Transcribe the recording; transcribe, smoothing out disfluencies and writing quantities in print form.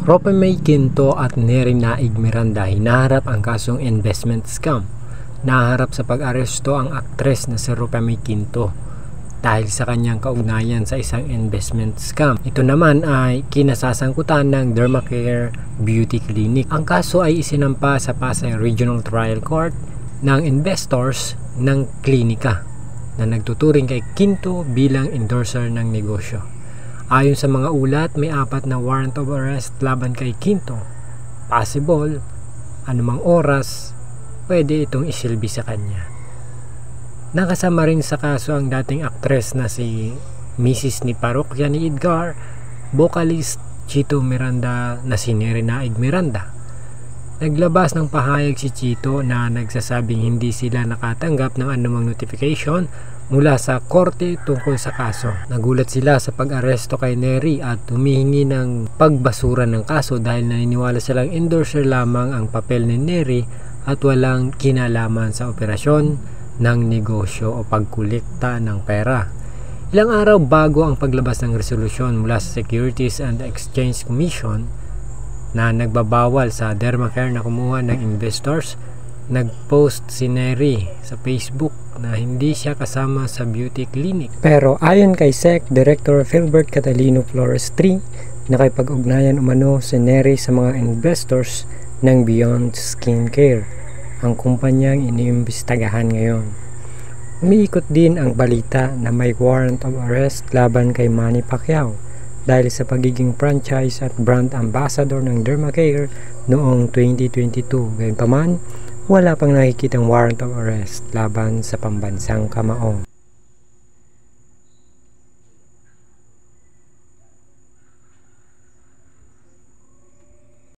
Rope May Quinto at Nery Naig Miranda hinaharap ang kasong investment scam. Naharap sa pag-aresto ang aktres na si Rope May Quinto dahil sa kanyang kaugnayan sa isang investment scam. Ito naman ay kinasasangkutan ng Dermacare Beauty Clinic. Ang kaso ay isinampa sa Pasay Regional Trial Court ng investors ng klinika na nagtuturing kay Quinto bilang endorser ng negosyo. Ayon sa mga ulat, may 4 na warrant of arrest laban kay Quinto. Possible, anumang oras, pwede itong isilbi sa kanya. Nakasama rin sa kaso ang dating aktres na si Mrs. ni Parokya ni Edgar, vocalist Chito Miranda na si Nery Naig Miranda. Naglabas ng pahayag si Chito na nagsasabing hindi sila nakatanggap ng anumang notification mula sa korte tungkol sa kaso. Nagulat sila sa pag-aresto kay Nery at humihingi ng pagbasura ng kaso dahil naniniwala silang endorser lamang ang papel ni Nery at walang kinalaman sa operasyon ng negosyo o pagkolekta ng pera. Ilang araw bago ang paglabas ng resolusyon mula sa Securities and Exchange Commission na nagbabawal sa Dermacare na kumuha ng investors, nag-post si Nery sa Facebook na hindi siya kasama sa beauty clinic. Pero ayon kay SEC Director Philbert Catalino Flores III, nakipag-ugnayan umano si Nery sa mga investors ng Beyond Skincare, ang kumpanyang iniimbestagahan ngayon. Umiikot din ang balita na may warrant of arrest laban kay Manny Pacquiao dahil sa pagiging franchise at brand ambassador ng Dermacare noong 2022. Gayunpaman, wala pang nakikitang warrant of arrest laban sa pambansang kamaong.